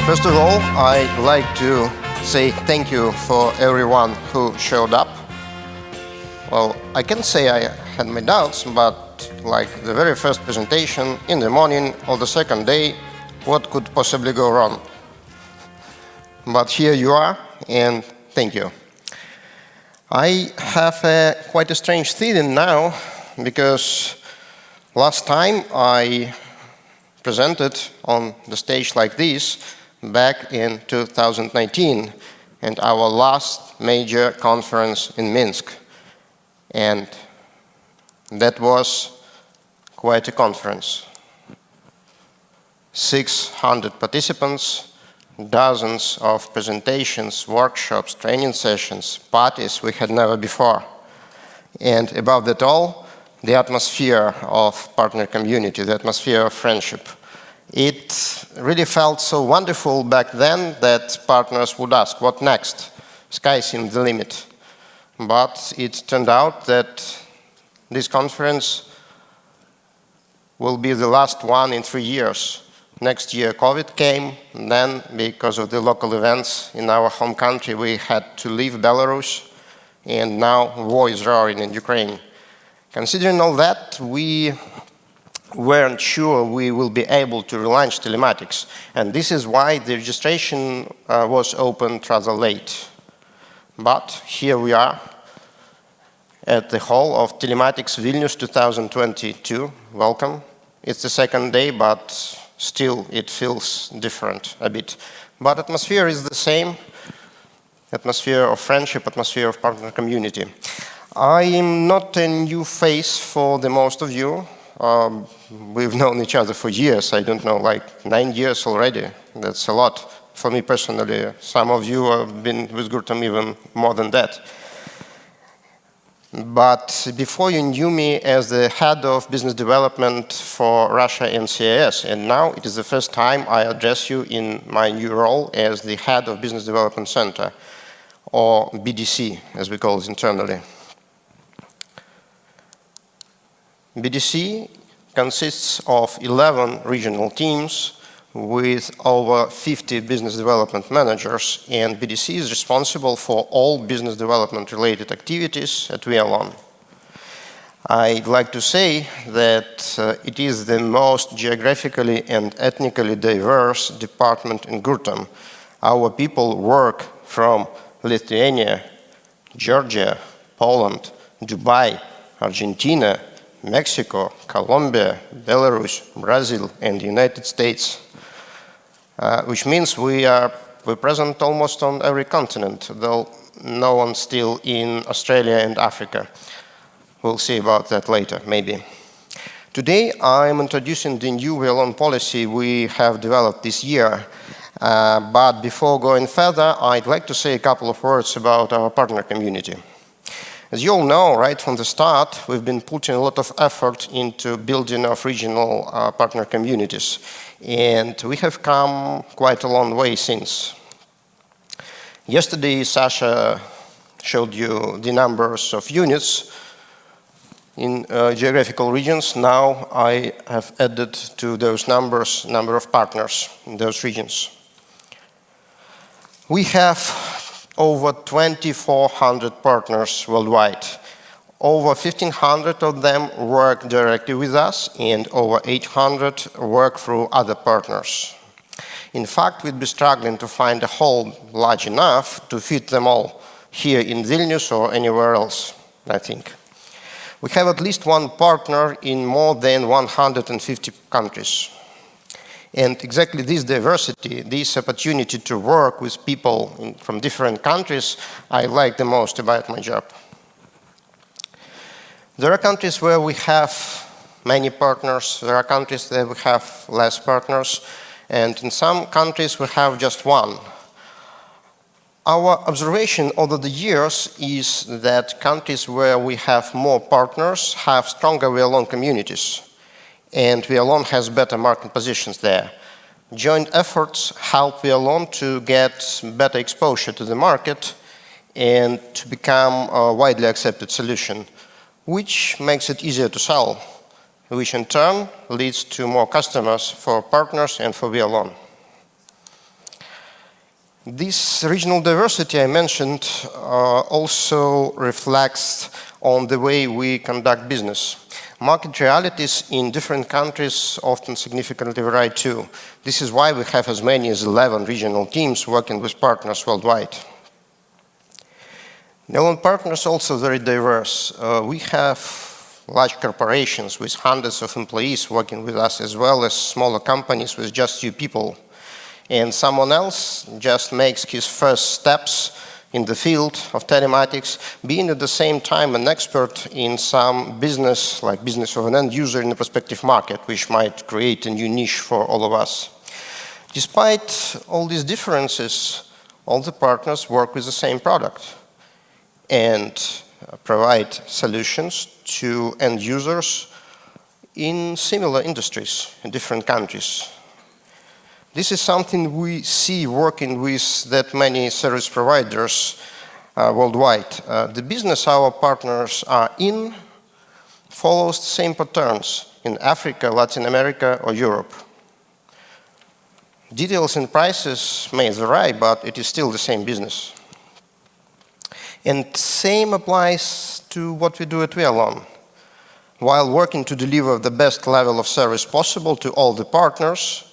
First of all, I'd like to say thank you for everyone who showed up. Well, I can say I had my doubts, but like the very first presentation in the morning of the second day, what could possibly go wrong? But here you are, and thank you. I have quite a strange feeling now, because last time I presented on the stage like this back in 2019, and our last major conference in Minsk. And that was quite a conference. 600 participants, dozens of presentations, workshops, training sessions, parties we had never before. And above that all, the atmosphere of partner community, the atmosphere of friendship. It really felt so wonderful back then that partners would ask, what next? Sky seemed the limit. But it turned out that this conference will be the last one in 3 years. Next year, COVID came, and then because of the local events in our home country, we had to leave Belarus, and now war is roaring in Ukraine. Considering all that, we weren't sure we will be able to relaunch telematics, and this is why the registration was opened rather late. But here we are at the hall of Telematics Vilnius 2022. Welcome. It's the second day, but still it feels different a bit. But atmosphere is the same. Atmosphere of friendship, atmosphere of partner community. I am not a new face for the most of you. We've known each other for years. I don't know, like 9 years already. That's a lot for me personally. Some of you have been with Gurtam even more than that. But before you knew me as the head of business development for Russia and CIS, and now it is the first time I address you in my new role as the head of business development center, or BDC, as we call it internally. BDC consists of 11 regional teams with over 50 business development managers, and BDC is responsible for all business development related activities at Wialon. I'd like to say that it is the most geographically and ethnically diverse department in Gurtam. Our people work from Lithuania, Georgia, Poland, Dubai, Argentina, Mexico, Colombia, Belarus, Brazil, and the United States, which means we're present almost on every continent, though no one still in Australia and Africa. We'll see about that later, maybe. Today, I'm introducing the new Wialon policy we have developed this year. But before going further, I'd like to say a couple of words about our partner community. As you all know, right from the start, we've been putting a lot of effort into building of regional partner communities. And we have come quite a long way since. Yesterday, Sasha showed you the numbers of units in geographical regions. Now I have added to those numbers number of partners in those regions. We have over 2,400 partners worldwide. Over 1,500 of them work directly with us, and over 800 work through other partners. In fact, we'd be struggling to find a hall large enough to fit them all here in Vilnius or anywhere else, I think. We have at least one partner in more than 150 countries. And exactly this diversity, this opportunity to work with people from different countries, I like the most about my job. There are countries where we have many partners, there are countries where we have less partners, and in some countries we have just one. Our observation over the years is that countries where we have more partners have stronger Wialon communities, and Wialon has better market positions there. Joint efforts help Wialon to get better exposure to the market and to become a widely accepted solution, which makes it easier to sell which in turn leads to more customers for partners and for Wialon. This regional diversity I mentioned also reflects on the way we conduct business. Market realities in different countries often significantly vary too. This is why we have as many as 11 regional teams working with partners worldwide. Wialon partners also very diverse. We have large corporations with hundreds of employees working with us, as well as smaller companies with just few people. And someone else just makes his first steps in the field of telematics, being at the same time an expert in some business, like business of an end user in a prospective market, which might create a new niche for all of us. Despite all these differences, all the partners work with the same product and provide solutions to end users in similar industries in different countries. This is something we see working with that many service providers worldwide. The business our partners are in follows the same patterns in Africa, Latin America, or Europe. Details and prices may vary, but it is still the same business. And same applies to what we do at Wialon. While working to deliver the best level of service possible to all the partners,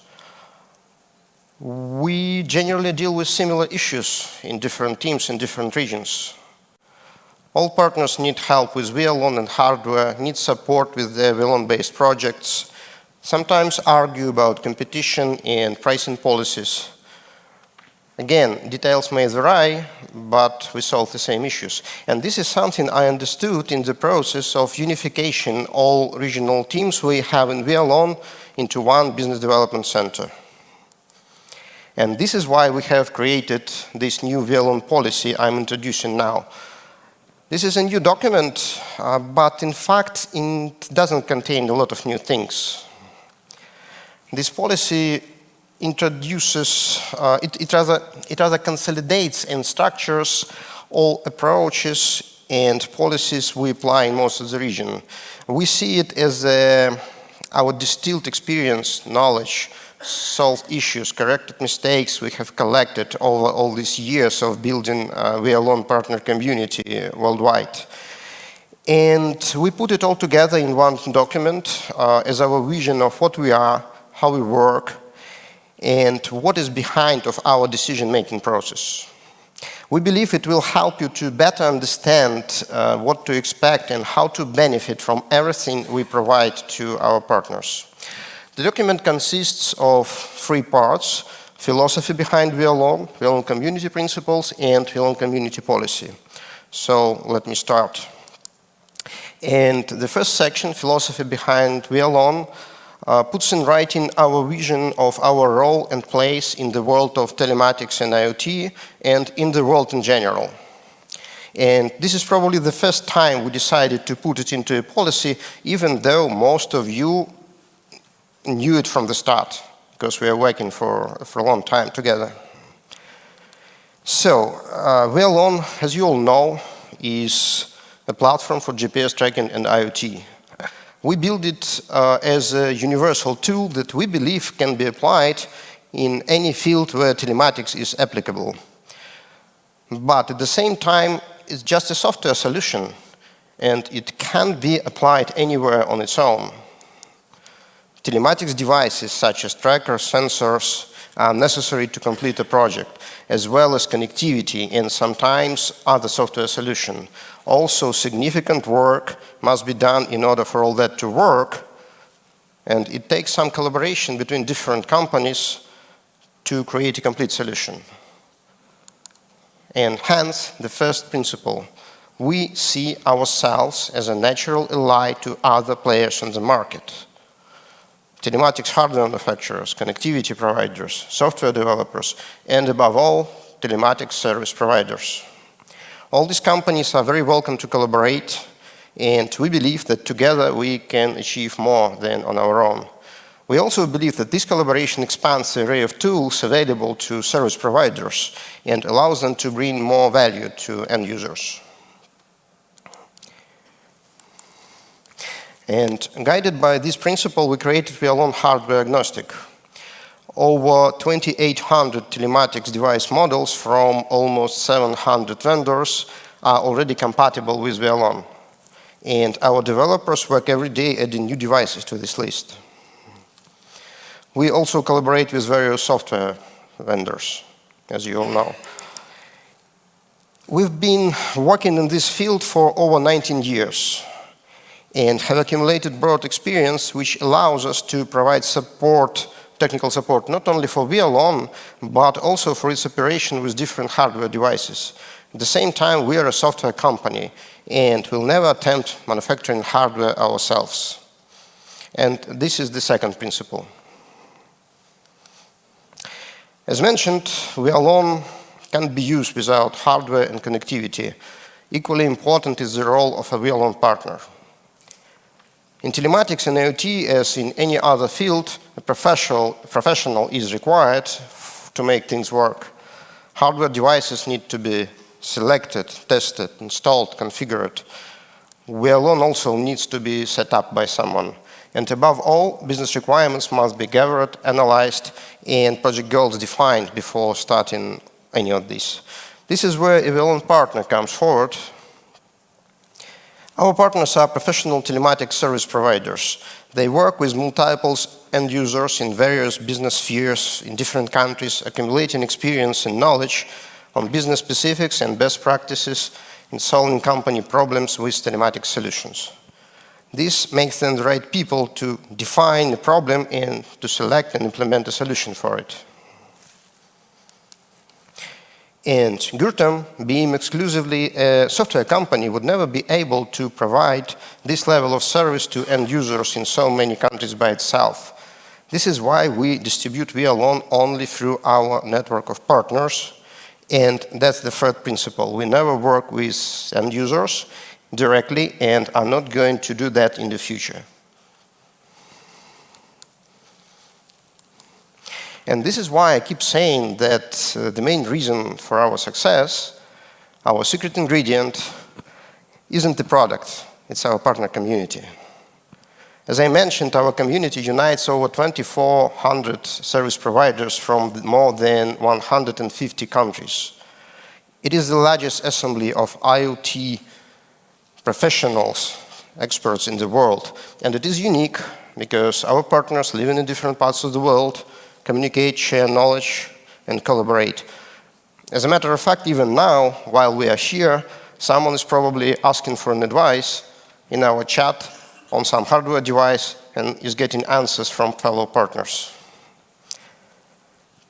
we generally deal with similar issues in different teams in different regions. All partners need help with Wialon and hardware, need support with their Wialon-based projects, sometimes argue about competition and pricing policies. Again, details may vary, but we solve the same issues. And this is something I understood in the process of unification all regional teams we have in Wialon into one business development center. And this is why we have created this new Wialon policy I'm introducing now. This is a new document, but in fact, it doesn't contain a lot of new things. This policy introduces, it rather consolidates and structures all approaches and policies we apply in most of the region. We see it as our distilled experience, knowledge, solved issues, corrected mistakes we have collected over all these years of building a Wialon partner community worldwide. And we put it all together in one document as our vision of what we are, how we work, and what is behind of our decision-making process. We believe it will help you to better understand what to expect and how to benefit from everything we provide to our partners. The document consists of 3 parts: philosophy behind Wialon, Wialon community principles, and Wialon community policy. So let me start. And the first section, philosophy behind Wialon, puts in writing our vision of our role and place in the world of telematics and IoT and in the world in general. And this is probably the first time we decided to put it into a policy, even though most of you knew it from the start, because we are working for a long time together. So, Wialon, as you all know, is a platform for GPS tracking and IoT. We built it as a universal tool that we believe can be applied in any field where telematics is applicable. But at the same time, it's just a software solution, and it can't be applied anywhere on its own. Telematics devices such as trackers, sensors are necessary to complete a project, as well as connectivity and sometimes other software solution. Also, significant work must be done in order for all that to work, and it takes some collaboration between different companies to create a complete solution. And hence, the first principle, we see ourselves as a natural ally to other players on the market. Telematics hardware manufacturers, connectivity providers, software developers, and above all, telematics service providers. All these companies are very welcome to collaborate, and we believe that together we can achieve more than on our own. We also believe that this collaboration expands the array of tools available to service providers and allows them to bring more value to end users. And guided by this principle, we created Wialon hardware agnostic. Over 2,800 telematics device models from almost 700 vendors are already compatible with Wialon. And our developers work every day adding new devices to this list. We also collaborate with various software vendors, as you all know. We've been working in this field for over 19 years and have accumulated broad experience which allows us to provide support, technical support, not only for Wialon, but also for its operation with different hardware devices. At the same time, we are a software company and will never attempt manufacturing hardware ourselves. And this is the second principle. As mentioned, Wialon can't be used without hardware and connectivity. Equally important is the role of a Wialon partner. In telematics and IoT, as in any other field, a professional is required to make things work. Hardware devices need to be selected, tested, installed, configured. Wialon also needs to be set up by someone. And above all, business requirements must be gathered, analyzed, and project goals defined before starting any of this. This is where a Wialon partner comes forward. Our partners are professional telematics service providers. They work with multiple end users in various business spheres in different countries, accumulating experience and knowledge on business specifics and best practices in solving company problems with telematics solutions. This makes them the right people to define the problem and to select and implement a solution for it. And Gurtam, being exclusively a software company, would never be able to provide this level of service to end users in so many countries by itself. This is why we distribute Wialon only through our network of partners. And that's the third principle. We never work with end users directly and are not going to do that in the future. And this is why I keep saying that the main reason for our success, our secret ingredient, isn't the product, it's our partner community. As I mentioned, our community unites over 2,400 service providers from more than 150 countries. It is the largest assembly of IoT professionals, experts in the world, and it is unique because our partners living in different parts of the world communicate, share knowledge, and collaborate. As a matter of fact, even now, while we are here, someone is probably asking for an advice in our chat on some hardware device and is getting answers from fellow partners.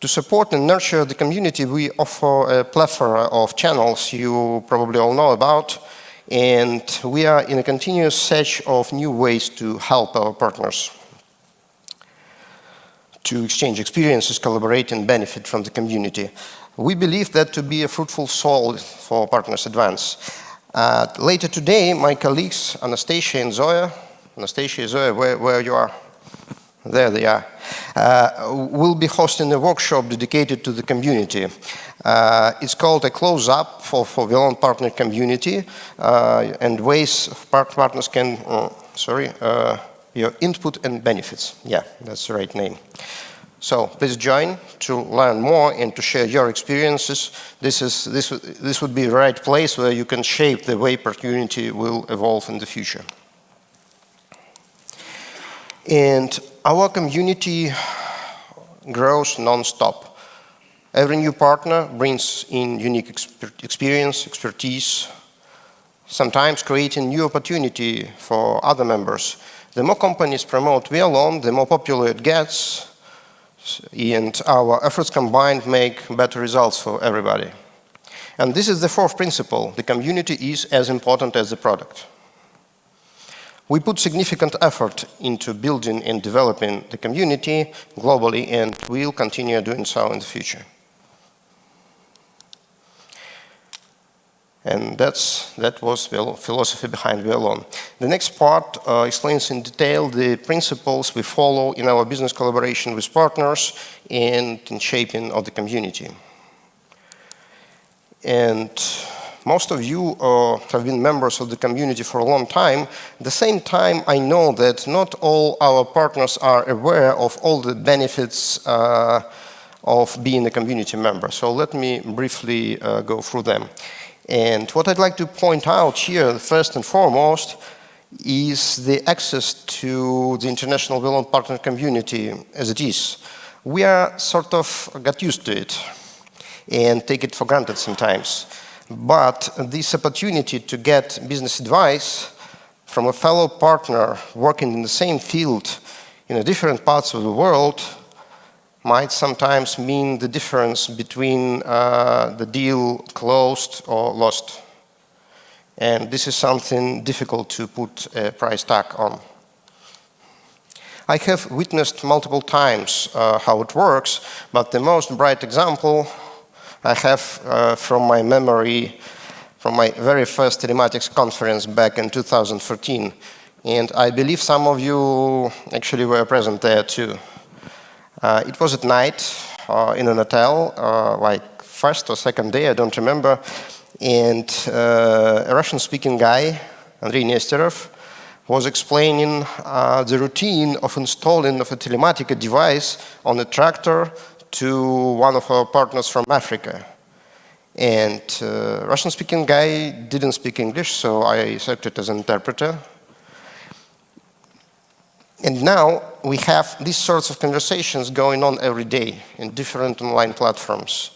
To support and nurture the community, we offer a plethora of channels you probably all know about, and we are in a continuous search of new ways to help our partners to exchange experiences, collaborate, and benefit from the community. We believe that to be a fruitful soil for partners advance. Later today, my colleagues, Anastasia and Zoya, where you are? There they are. Will be hosting a workshop dedicated to the community. It's called a close-up for Wialon partner community and ways partners can, your input and benefits. Yeah, that's the right name. So please join to learn more and to share your experiences. This would be the right place where you can shape the way community will evolve in the future. And our community grows non-stop. Every new partner brings in unique experience, expertise, sometimes creating new opportunity for other members. The more companies promote Wialon, the more popular it gets, and our efforts combined make better results for everybody. And this is the fourth principle. The community is as important as the product. We put significant effort into building and developing the community globally, and we'll continue doing so in the future. And that was the philosophy behind Wialon. The next part explains in detail the principles we follow in our business collaboration with partners and in shaping of the community. And most of you have been members of the community for a long time. At the same time, I know that not all our partners are aware of all the benefits of being a community member. So let me briefly go through them. And what I'd like to point out here, first and foremost, is the access to the international Wialon partner community as it is. We are sort of got used to it and take it for granted sometimes. But this opportunity to get business advice from a fellow partner working in the same field in different parts of the world might sometimes mean the difference between the deal closed or lost. And this is something difficult to put a price tag on. I have witnessed multiple times how it works, but the most bright example I have from my memory from my very first telematics conference back in 2014. And I believe some of you actually were present there too. It was at night in an hotel, like first or second day, I don't remember. And a Russian-speaking guy, Andrei Nesterov, was explaining the routine of installing of a telematic device on a tractor to one of our partners from Africa. And Russian-speaking guy didn't speak English, so I acted as an interpreter. And now we have these sorts of conversations going on every day in different online platforms.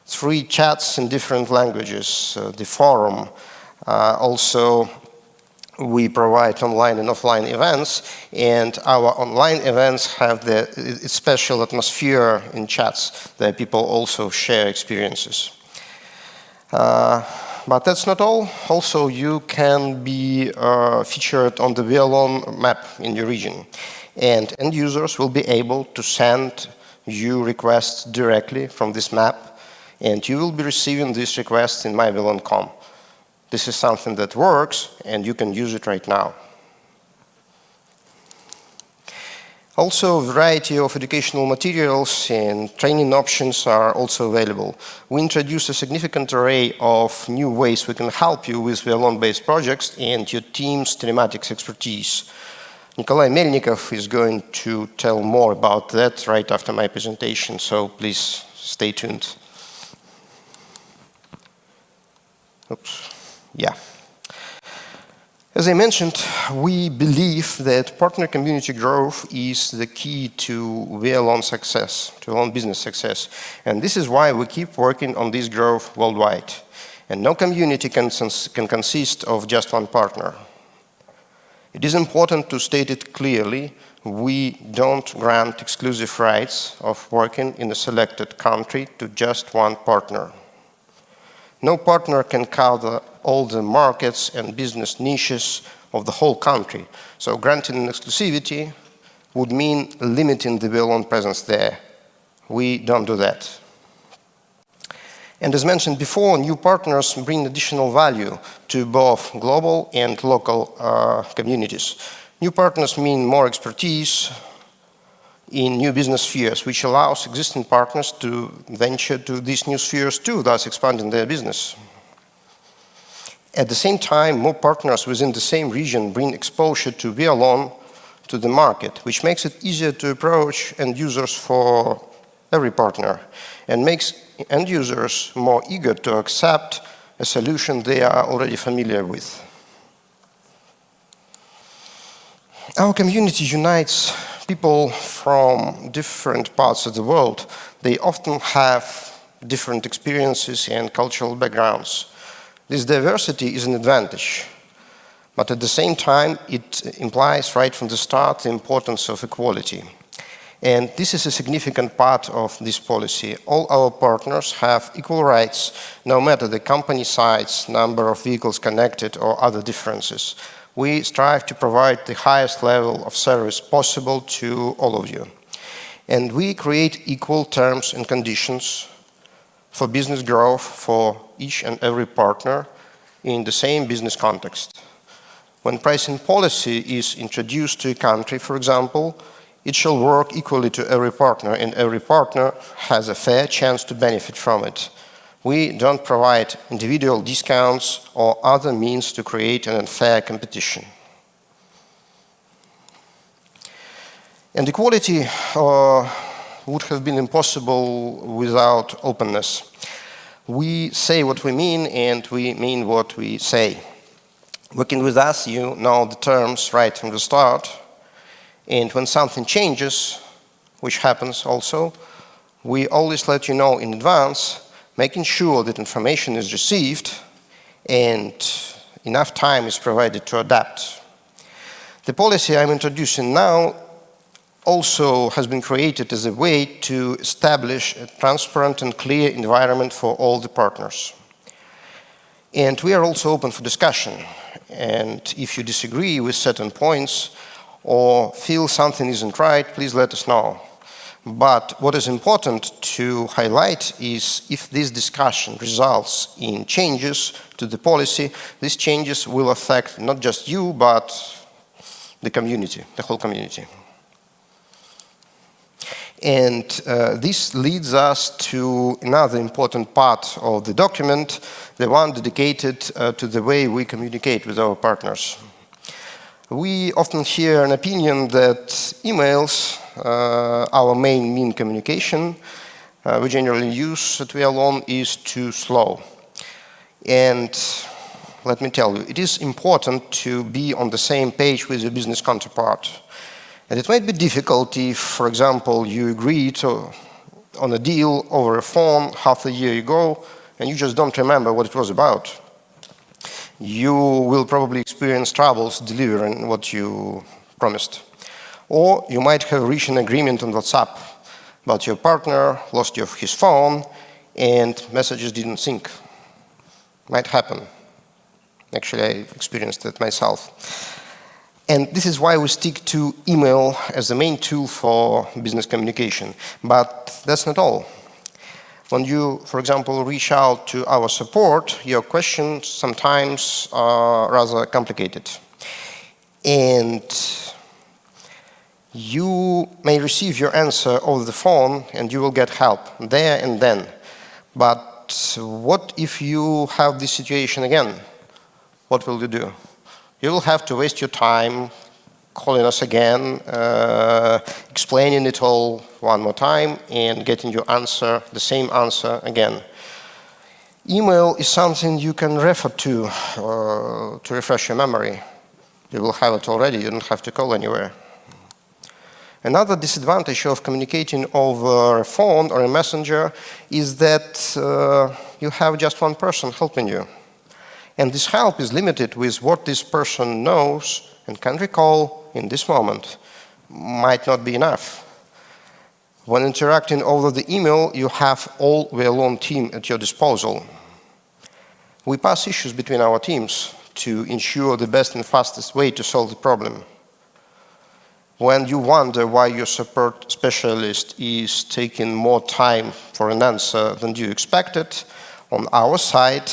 3 chats in different languages, the forum. Also, we provide online and offline events, and our online events have the special atmosphere in chats that people also share experiences. But that's not all. Also, you can be featured on the Wialon map in your region, and end users will be able to send you requests directly from this map, and you will be receiving these requests in mywialon.com. This is something that works, and you can use it right now. Also, a variety of educational materials and training options are also available. We introduced a significant array of new ways we can help you with Wialon-based projects and your team's telematics expertise. Nikolai Melnikov is going to tell more about that right after my presentation, so please stay tuned. Oops. Yeah. As I mentioned, we believe that partner community growth is the key to Wialon success, to Wialon business success. And this is why we keep working on this growth worldwide. And no community can consist of just one partner. It is important to state it clearly. We don't grant exclusive rights of working in a selected country to just one partner. No partner can cover all the markets and business niches of the whole country. So granting an exclusivity would mean limiting the Wialon presence there. We don't do that. And as mentioned before, new partners bring additional value to both global and local communities. New partners mean more expertise in new business spheres, which allows existing partners to venture to these new spheres too, thus expanding their business. At the same time, more partners within the same region bring exposure to Wialon to the market, which makes it easier to approach end users for every partner and makes end users more eager to accept a solution they are already familiar with. Our community unites people from different parts of the world. They often have different experiences and cultural backgrounds. This diversity is an advantage, but at the same time, it implies right from the start the importance of equality. And this is a significant part of this policy. All our partners have equal rights, no matter the company size, number of vehicles connected, or other differences. We strive to provide the highest level of service possible to all of you. And we create equal terms and conditions for business growth for each and every partner in the same business context. When pricing policy is introduced to a country, for example, it shall work equally to every partner, and every partner has a fair chance to benefit from it. We don't provide individual discounts or other means to create an unfair competition. And equality would have been impossible without openness. We say what we mean, and we mean what we say. Working with us, you know the terms right from the start. And when something changes, which happens also, we always let you know in advance, making sure that information is received and enough time is provided to adapt. The policy I'm introducing now also has been created as a way to establish a transparent and clear environment for all the partners. And we are also open for discussion. And if you disagree with certain points or feel something isn't right, please let us know. But what is important to highlight is if this discussion results in changes to the policy, these changes will affect not just you, but the community, the whole community. And this leads us to another important part of the document, the one dedicated to the way we communicate with our partners. We often hear an opinion that emails, our main mean communication, we generally use at Wialon, is too slow. And let me tell you, it is important to be on the same page with your business counterpart. And it might be difficult if, for example, you agreed on a deal over a phone half a year ago and you just don't remember what it was about. You will probably experience troubles delivering what you promised. Or you might have reached an agreement on WhatsApp, but your partner lost his phone and messages didn't sync. Might happen. Actually, I experienced it myself. And this is why we stick to email as the main tool for business communication. But that's not all. When you, for example, reach out to our support, your questions sometimes are rather complicated. And you may receive your answer over the phone and you will get help there and then. But what if you have this situation again? What will you do? You will have to waste your time calling us again, explaining it all one more time, and getting your answer, the same answer again. Email is something you can refer to refresh your memory. You will have it already, you don't have to call anywhere. Another disadvantage of communicating over a phone or a messenger is that you have just one person helping you. And this help is limited with what this person knows and can recall in this moment. Might not be enough. When interacting over the email, you have all Wialon team at your disposal. We pass issues between our teams to ensure the best and fastest way to solve the problem. When you wonder why your support specialist is taking more time for an answer than you expected, on our side,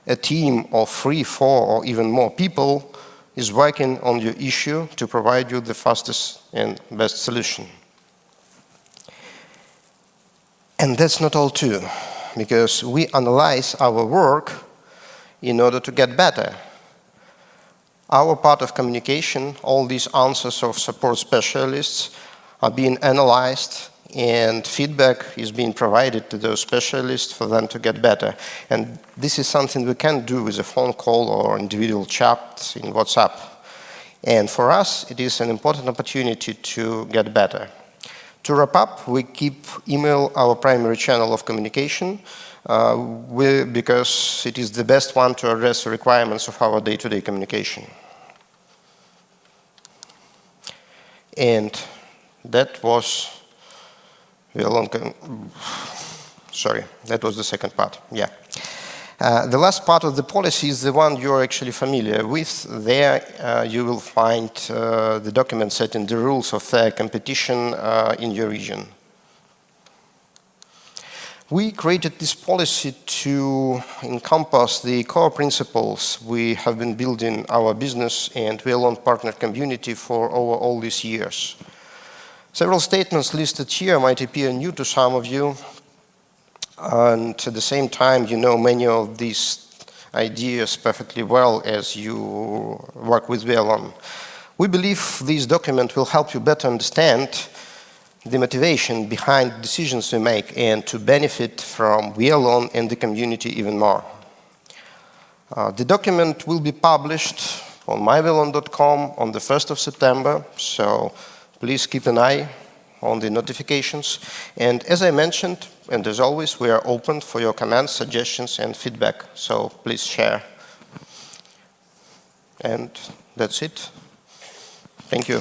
a team of 3, 4, or even more people is working on your issue to provide you the fastest and best solution. And that's not all too, because we analyze our work in order to get better. Our part of communication, all these answers of support specialists are being analyzed and feedback is being provided to those specialists for them to get better. And this is something we can't do with a phone call or individual chat in WhatsApp. And for us, it is an important opportunity to get better. To wrap up, we keep email our primary channel of communication because it is the best one to address the requirements of our day-to-day communication. And that was that was the second part, yeah. The last part of the policy is the one you're actually familiar with. There you will find the document setting the rules of fair competition in your region. We created this policy to encompass the core principles we have been building our business and Wialon partner community for over all these years. Several statements listed here might appear new to some of you. And at the same time, you know many of these ideas perfectly well as you work with Wialon. We believe this document will help you better understand the motivation behind decisions we make and to benefit from Wialon and the community even more. The document will be published on mywialon.com on the 1st of September, so please keep an eye on the notifications. And as I mentioned, and as always, we are open for your comments, suggestions, and feedback, so please share. And that's it. Thank you.